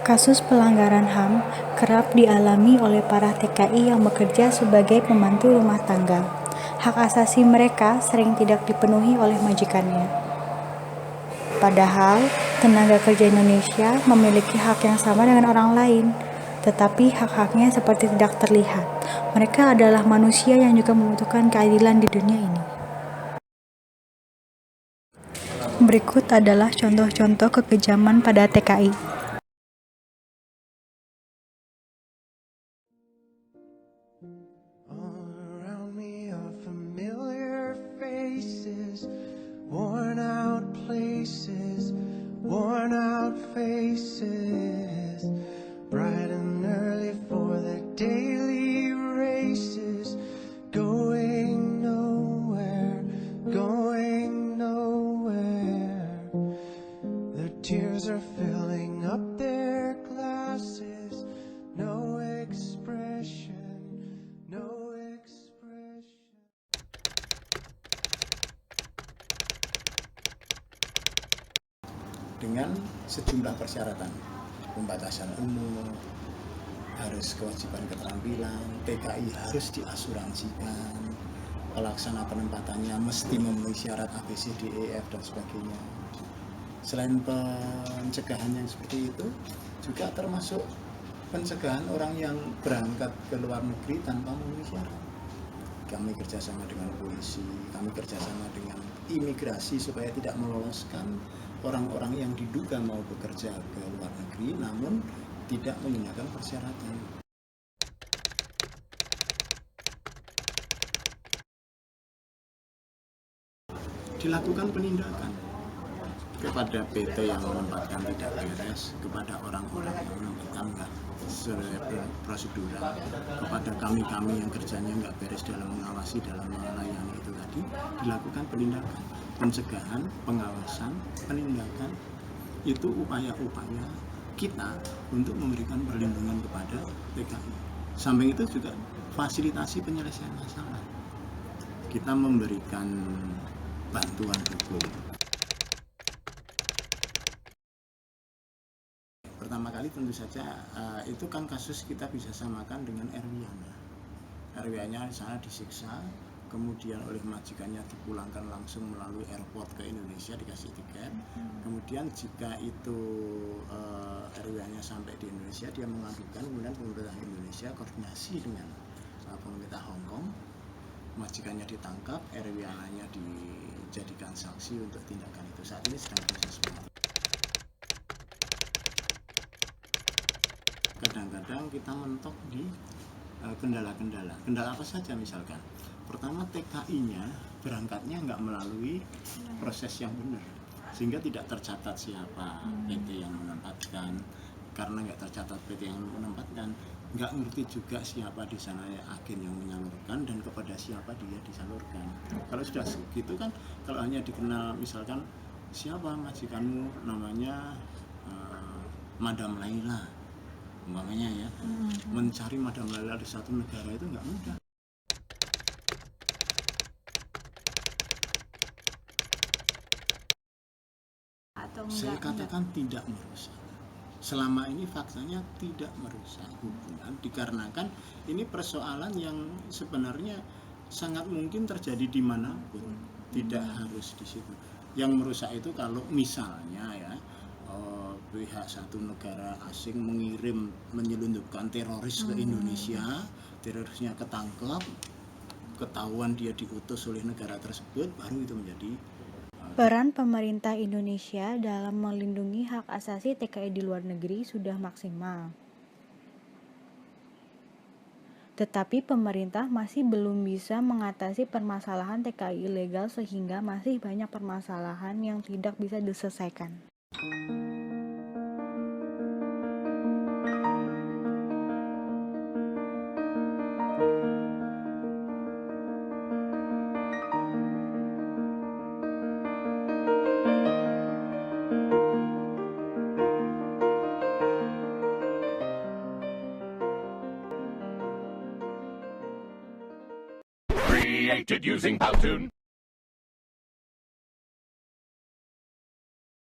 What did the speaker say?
Kasus pelanggaran HAM kerap dialami oleh para TKI yang bekerja sebagai pembantu rumah tangga. Hak asasi mereka sering tidak dipenuhi oleh majikannya. Padahal, tenaga kerja Indonesia memiliki hak yang sama dengan orang lain, tetapi hak-haknya seperti tidak terlihat. Mereka adalah manusia yang juga membutuhkan keadilan di dunia ini. Berikut adalah contoh-contoh kekejaman pada TKI. All around me are familiar faces, worn out places, worn out faces, bright and early for their daily races, going nowhere, going nowhere. Their tears are filling up their glasses, no expression. Dengan sejumlah persyaratan, pembatasan umur, harus kewajiban keterampilan, TKI harus diasuransikan, pelaksana penempatannya mesti memenuhi syarat ABCDEF dan sebagainya. Selain pencegahan yang seperti itu, juga termasuk pencegahan orang yang berangkat ke luar negeri tanpa memenuhi syarat. Kami kerjasama dengan polisi, kami kerjasama dengan imigrasi supaya tidak meloloskan orang-orang yang diduga mau bekerja ke luar negeri namun tidak menggunakan persyaratan. Dilakukan penindakan kepada PT yang menempatkan tidak beres, kepada orang-orang yang menempatkan nggak sesuai prosedural, kepada kami-kami yang kerjanya nggak beres dalam mengawasi, dalam melayani itu tadi, dilakukan penindakan, pencegahan, pengawasan, penindakan. Itu upaya-upaya kita untuk memberikan perlindungan kepada TKI. Samping itu juga fasilitasi penyelesaian masalah. Kita memberikan bantuan hukum. Pertama kali tentu saja itu kan kasus kita bisa samakan dengan RW-nya. RW-nya di sana disiksa, kemudian oleh majikannya dipulangkan langsung melalui airport ke Indonesia, dikasih tiket. Kemudian jika itu RW-nya sampai di Indonesia, dia mengadukan, kemudian pemerintah Indonesia koordinasi dengan pemerintah Hong Kong, majikannya ditangkap, RW-nya dijadikan saksi untuk tindakan itu. Saat ini sedang proses penyidikan. Kadang-kadang kita mentok di kendala-kendala. Kendala apa saja misalkan? Pertama, TKI-nya berangkatnya nggak melalui proses yang benar, sehingga tidak tercatat siapa PT yang menempatkan. Karena nggak tercatat PT yang menempatkan, nggak ngerti juga siapa di sana agen yang menyalurkan dan kepada siapa dia disalurkan. Kalau sudah gitu kan, kalau hanya dikenal misalkan siapa majikanmu namanya Madam Laila, umpamanya ya, mencari Madam Laila di satu negara itu nggak mudah. Saya katakan tidak merusak. Selama ini faktanya tidak merusak hubungan, dikarenakan ini persoalan yang sebenarnya sangat mungkin terjadi dimanapun, tidak harus di situ. Yang merusak itu kalau misalnya ya pihak satu negara asing mengirim, menyelundupkan teroris ke Indonesia, terorisnya ketangkep, ketahuan dia diutus oleh negara tersebut, baru itu menjadi Peran pemerintah Indonesia dalam melindungi hak asasi TKI di luar negeri sudah maksimal. Tetapi pemerintah masih belum bisa mengatasi permasalahan TKI ilegal sehingga masih banyak permasalahan yang tidak bisa diselesaikan. Created using Powtoon.